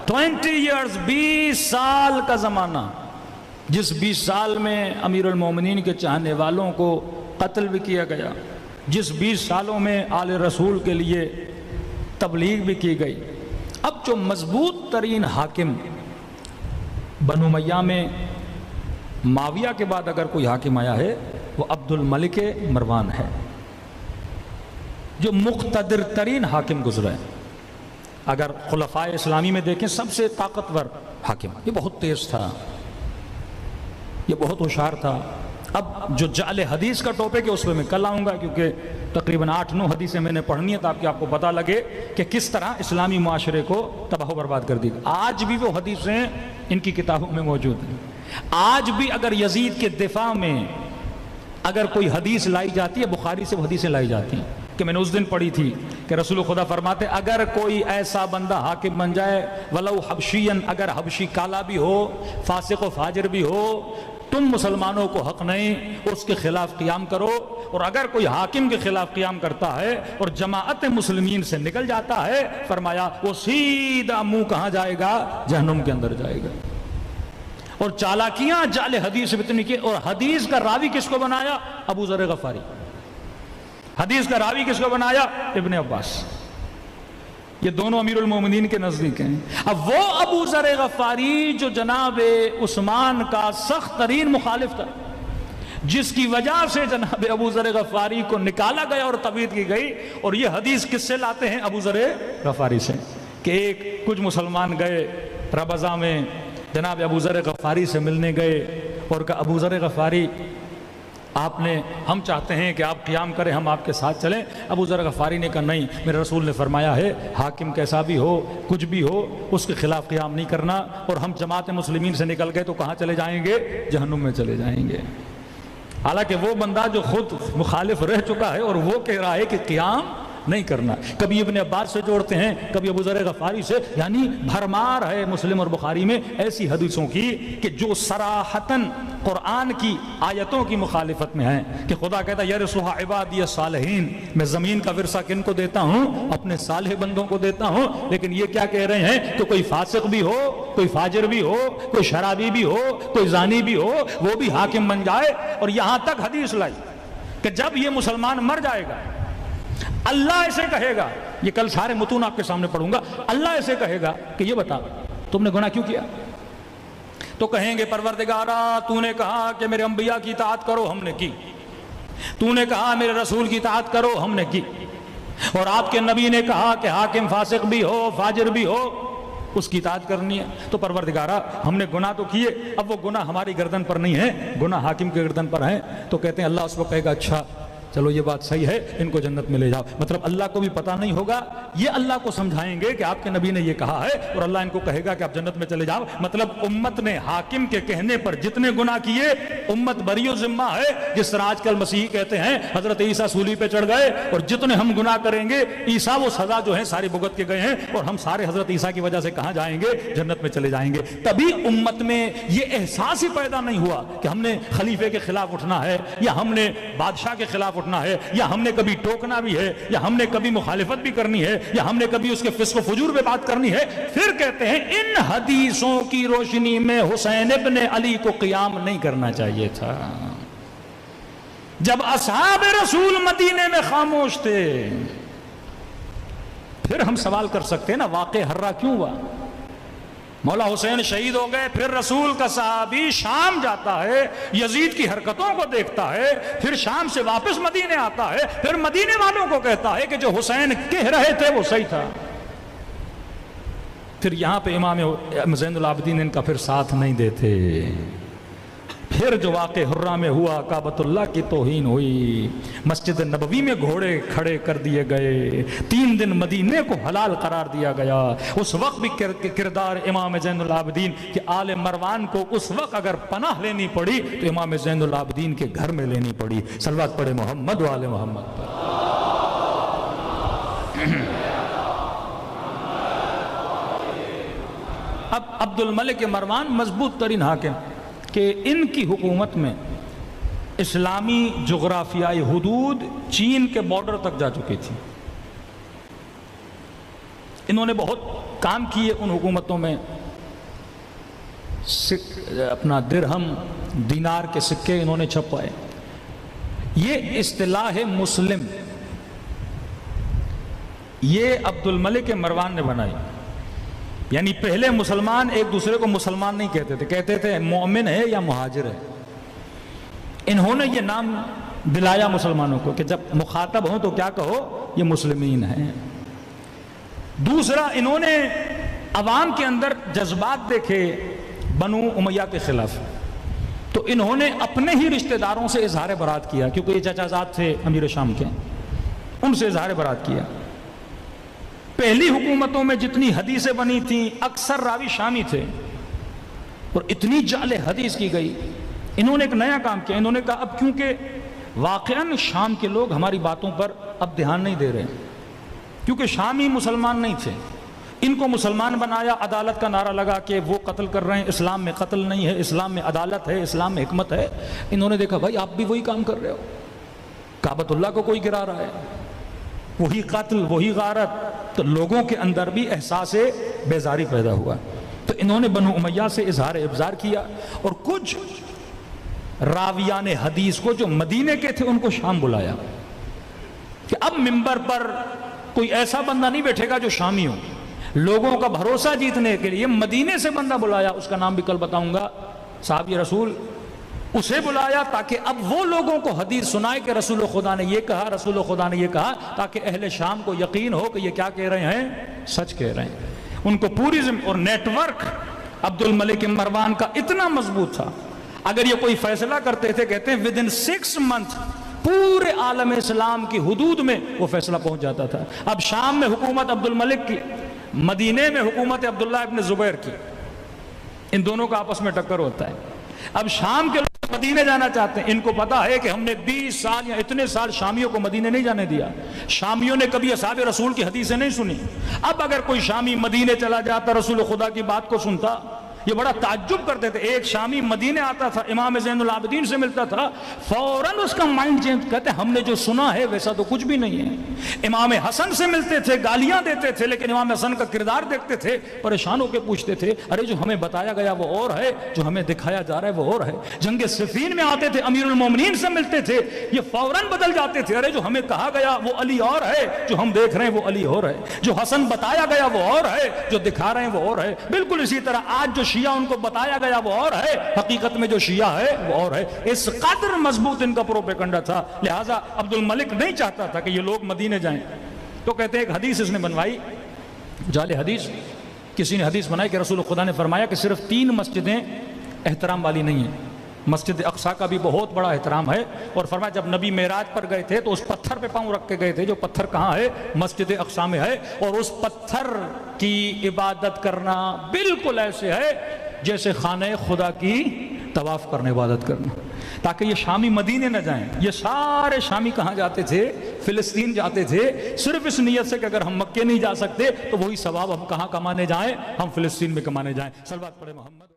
20 years 20 سال کا زمانہ، جس 20 سال میں امیر المومنین کے چاہنے والوں کو قتل بھی کیا گیا، جس 20 سالوں میں آل رسول کے لیے تبلیغ بھی کی گئی۔ اب جو مضبوط ترین حاکم بنو امیہ میں معاویہ کے بعد اگر کوئی حاکم آیا ہے وہ عبد الملک مروان ہے، جو مقتدر ترین حاکم گزرا ہے۔ اگر خلفائے اسلامی میں دیکھیں سب سے طاقتور حاکم، یہ بہت تیز تھا، یہ بہت ہوشیار تھا۔ اب جو جعل حدیث کا ٹاپک ہے اس پہ میں کل آؤں گا، کیونکہ تقریباً 8-9 حدیثیں میں نے پڑھنی ہے تاکہ آپ کو پتہ لگے کہ کس طرح اسلامی معاشرے کو تباہ و برباد کر دی۔ آج بھی وہ حدیثیں ان کی کتابوں میں موجود ہیں۔ آج بھی اگر یزید کے دفاع میں اگر کوئی حدیث لائی جاتی ہے، بخاری سے وہ حدیثیں لائی جاتی ہیں کہ میں نے اس دن پڑھی تھی کہ رسول خدا فرماتے اگر کوئی ایسا بندہ حاکم بن جائے ولو حبشین، اگر حبشی کالا بھی ہو، فاسق و فاجر بھی ہو، تم مسلمانوں کو حق نہیں اس کے خلاف قیام کرو، اور اگر کوئی حاکم کے خلاف قیام کرتا ہے اور جماعت مسلمین سے نکل جاتا ہے، فرمایا وہ سیدھا منہ کہاں جائے گا؟ جہنم کے اندر جائے گا۔ اور چالاکیاں جعل حدیث اتنی کی، اور حدیث کا راوی کس کو بنایا؟ ابو ذر غفاری۔ حدیث کا راوی کس کو بنایا؟ ابن عباس۔ یہ دونوں امیر المومنین کے نزدیک ہیں۔ اب وہ ابو ذر غفاری جو جناب عثمان کا سخت ترین مخالف تھا، جس کی وجہ سے جناب ابو ذر غفاری کو نکالا گیا اور تبعید کی گئی، اور یہ حدیث کس سے لاتے ہیں؟ ابو ذر غفاری سے، کہ کچھ مسلمان گئے ربضہ میں جناب ابو ذر غفاری سے ملنے گئے اور کہا ابو ذر غفاری ہم چاہتے ہیں کہ آپ قیام کریں، ہم آپ کے ساتھ چلیں۔ ابو ذر غفاری نے کہا نہیں، میرے رسول نے فرمایا ہے حاکم کیسا بھی ہو، کچھ بھی ہو، اس کے خلاف قیام نہیں کرنا، اور ہم جماعت مسلمین سے نکل گئے تو کہاں چلے جائیں گے؟ جہنم میں چلے جائیں گے۔ حالانکہ وہ بندہ جو خود مخالف رہ چکا ہے اور وہ کہہ رہا ہے کہ قیام نہیں کرنا۔ کبھی ابن عباس سے جوڑتے ہیں، کبھی ابو ذر غفاری سے، یعنی بھرمار ہے مسلم اور بخاری میں ایسی حدیثوں کی کہ جو صراحتاً قرآن کی آیتوں کی مخالفت میں ہیں، کہ خدا کہتا ہے یرثھا عبادی الصالحین، میں زمین کا ورثہ کن کو دیتا ہوں؟ اپنے صالح بندوں کو دیتا ہوں۔ لیکن یہ کیا کہہ رہے ہیں کہ کوئی فاسق بھی ہو، کوئی فاجر بھی ہو، کوئی شرابی بھی ہو، کوئی زانی بھی ہو، وہ بھی حاکم بن جائے۔ اور یہاں تک حدیث لائی کہ جب یہ مسلمان مر جائے گا، اللہ ایسے کہے گا، یہ کل سارے متون آپ کے سامنے پڑھوں گا، اللہ ایسے کہے گا کہ یہ بتا تم نے گناہ کیوں کیا؟ تو کہیں گے پروردگارا تو نے کہا کہ میرے انبیاء کی اطاعت کرو، ہم نے کی، تو نے کہا میرے رسول کی اطاعت کرو، ہم نے کی، اور آپ کے نبی نے کہا کہ حاکم فاسق بھی ہو، فاجر بھی ہو، اس کی اطاعت کرنی ہے۔ تو پروردگارا ہم نے گناہ تو کیے، اب وہ گناہ ہماری گردن پر نہیں ہے، گناہ حاکم کے گردن پر ہیں۔ تو کہتے ہیں اللہ اس کو کہے گا اچھا چلو یہ بات صحیح ہے، ان کو جنت میں لے جاؤ۔ مطلب اللہ کو بھی پتہ نہیں ہوگا، یہ اللہ کو سمجھائیں گے کہ آپ کے نبی نے یہ کہا ہے، اور اللہ ان کو کہے گا کہ آپ جنت میں چلے جاؤ۔ مطلب امت نے حاکم کے کہنے پر جتنے گناہ کیے امت بری و ذمہ ہے۔ جس طرح آج کل مسیحی کہتے ہیں حضرت عیسیٰ صلیب پہ چڑھ گئے اور جتنے ہم گناہ کریں گے عیسیٰ وہ سزا جو ہے ساری بھگت کے گئے ہیں، اور ہم سارے حضرت عیسیٰ کی وجہ سے کہاں جائیں گے؟ جنت میں چلے جائیں گے۔ تبھی امت میں یہ احساس ہی پیدا نہیں ہوا کہ ہم نے خلیفے کے خلاف اٹھنا ہے، یا ہم نے بادشاہ کے خلاف اٹھنا ہے، یا ہم نے کبھی ٹوکنا بھی ہے، یا ہم نے کبھی مخالفت بھی کرنی ہے، یا ہم نے کبھی اس کے فسق و فجور پہ بات کرنی ہے۔ پھر کہتے ہیں ان حدیثوں کی روشنی میں حسین ابن علی کو قیام نہیں کرنا چاہیے تھا۔ جب اصحاب رسول مدینے میں خاموش تھے، پھر ہم سوال کر سکتے ہیں نا واقع ہررا کیوں ہوا؟ مولا حسین شہید ہو گئے، پھر رسول کا صحابی شام جاتا ہے، یزید کی حرکتوں کو دیکھتا ہے، پھر شام سے واپس مدینے آتا ہے، پھر مدینے والوں کو کہتا ہے کہ جو حسین کہہ رہے تھے وہ صحیح تھا۔ پھر یہاں پہ امام زین العابدین ان کا پھر ساتھ نہیں دیتے۔ پھر جو واقع حرہ میں ہوا، کعبۃ اللہ کی توہین ہوئی، مسجد نبوی میں گھوڑے کھڑے کر دیے گئے، 3 دن مدینے کو حلال قرار دیا گیا۔ اس وقت بھی کردار امام زین العابدین کہ آل مروان کو اس وقت اگر پناہ لینی پڑی تو امام زین العابدین کے گھر میں لینی پڑی۔ صلوات پڑھے محمد و آل محمد پر۔ اب عبد الملک مروان مضبوط ترین حاکم کہ ان کی حکومت میں اسلامی جغرافیائی حدود چین کے بارڈر تک جا چکی تھی۔ انہوں نے بہت کام کیے ان حکومتوں میں، اپنا درہم دینار کے سکے انہوں نے چھپوائے۔ یہ اصطلاح مسلم یہ عبد الملک مروان نے بنائی، یعنی پہلے مسلمان ایک دوسرے کو مسلمان نہیں کہتے تھے، کہتے تھے مومن ہے یا مہاجر ہے۔ انہوں نے یہ نام دلایا مسلمانوں کو کہ جب مخاطب ہوں تو کیا کہو، یہ مسلمین ہیں۔ دوسرا، انہوں نے عوام کے اندر جذبات دیکھے بنو امیہ کے خلاف، تو انہوں نے اپنے ہی رشتہ داروں سے اظہار برات کیا، کیونکہ یہ چچا زاد تھے امیر شام کے، ان سے اظہار برات کیا۔ پہلی حکومتوں میں جتنی حدیثیں بنی تھیں اکثر راوی شامی تھے، اور اتنی جعل حدیث کی گئی۔ انہوں نے ایک نیا کام کیا، انہوں نے کہا اب کیونکہ واقعاً شام کے لوگ ہماری باتوں پر اب دھیان نہیں دے رہے، کیونکہ شامی مسلمان نہیں تھے، ان کو مسلمان بنایا، عدالت کا نعرہ لگا کہ وہ قتل کر رہے ہیں، اسلام میں قتل نہیں ہے، اسلام میں عدالت ہے، اسلام میں حکمت ہے۔ انہوں نے دیکھا بھائی آپ بھی وہی کام کر رہے ہو، کعبۃ اللہ کو کوئی گرا رہا ہے، وہی قتل وہی غارت، تو لوگوں کے اندر بھی احساس بیزاری پیدا ہوا۔ تو انہوں نے بنو امیہ سے اظہار ابزار کیا، اور کچھ راویان حدیث کو جو مدینے کے تھے ان کو شام بلایا کہ اب منبر پر کوئی ایسا بندہ نہیں بیٹھے گا جو شامی ہو۔ لوگوں کا بھروسہ جیتنے کے لیے مدینے سے بندہ بلایا، اس کا نام بھی کل بتاؤں گا، صحابی رسول، اسے بلایا تاکہ اب وہ لوگوں کو حدیث سنائے کہ رسول خدا نے یہ کہا، رسول خدا نے یہ کہا، تاکہ اہل شام کو یقین ہو کہ یہ کیا کہہ رہے ہیں، سچ کہہ رہے ہیں۔ ان کو پوری اور نیٹ ورک عبد الملک مروان کا اتنا مضبوط تھا، اگر یہ کوئی فیصلہ کرتے تھے، کہتے ہیں within 6 months پورے عالم اسلام کی حدود میں وہ فیصلہ پہنچ جاتا تھا۔ اب شام میں حکومت عبد الملک کی، مدینے میں حکومت عبداللہ ابن زبیر کی، ان دونوں کا آپس میں ٹکر ہوتا ہے۔ اب شام کے لوگ مدینے جانا چاہتے ہیں، ان کو پتا ہے کہ ہم نے 20 سال یا اتنے سال شامیوں کو مدینے نہیں جانے دیا، شامیوں نے کبھی اصحاب رسول کی حدیثیں نہیں سنی۔ اب اگر کوئی شامی مدینے چلا جاتا، رسول خدا کی بات کو سنتا، یہ بڑا تعجب کرتے تھے۔ ایک شامی مدینے آتا تھا، امام زین العابدین سے ملتا تھا، فوراً اس کا مائنڈ چینج، کہتے ہیں ہم نے جو سنا ہے ویسا تو کچھ بھی نہیں ہے۔ امام حسن سے ملتے تھے، گالیاں دیتے تھے، لیکن امام حسن کا کردار دیکھتے تھے، پریشان ہو کے پوچھتے تھے ارے جو ہمیں بتایا گیا وہ اور ہے، جو ہمیں دکھایا جا رہا ہے وہ اور ہے۔ جنگ صفین میں آتے تھے، امیر المومنین سے ملتے تھے، یہ فوراً بدل جاتے تھے، ارے جو ہمیں کہا گیا وہ علی اور ہے، جو ہم دیکھ رہے ہیں وہ علی اور ہے، جو حسن بتایا گیا وہ اور ہے، جو دکھا رہے ہیں وہ اور ہے۔ بالکل اسی طرح آج جو شیعہ ان کو بتایا گیا وہ اور ہے، حقیقت میں جو شیعہ ہے وہ اور ہے۔ اس قدر مضبوط ان کا پروپیگنڈا تھا، لہٰذا عبد الملک نہیں چاہتا تھا کہ یہ لوگ مدینے جائیں۔ تو کہتے ہیں ایک حدیث اس نے بنوائی، جعلی حدیث، کسی نے حدیث بنائی کہ رسول خدا نے فرمایا کہ صرف 3 مسجدیں احترام والی نہیں ہیں، مسجد اقصیٰ کا بھی بہت بڑا احترام ہے، اور فرمایا جب نبی معراج پر گئے تھے تو اس پتھر پہ پاؤں رکھ کے گئے تھے، جو پتھر کہاں ہے، مسجد اقصیٰ میں ہے، اور اس پتھر کی عبادت کرنا بالکل ایسے ہے جیسے خانہ خدا کی طواف کرنے عبادت کرنا، تاکہ یہ شامی مدینے نہ جائیں۔ یہ سارے شامی کہاں جاتے تھے، فلسطین جاتے تھے، صرف اس نیت سے کہ اگر ہم مکے نہیں جا سکتے تو وہی ثواب ہم کہاں کمانے جائیں، ہم فلسطین میں کمانے جائیں۔ صلوات پڑھے محمد۔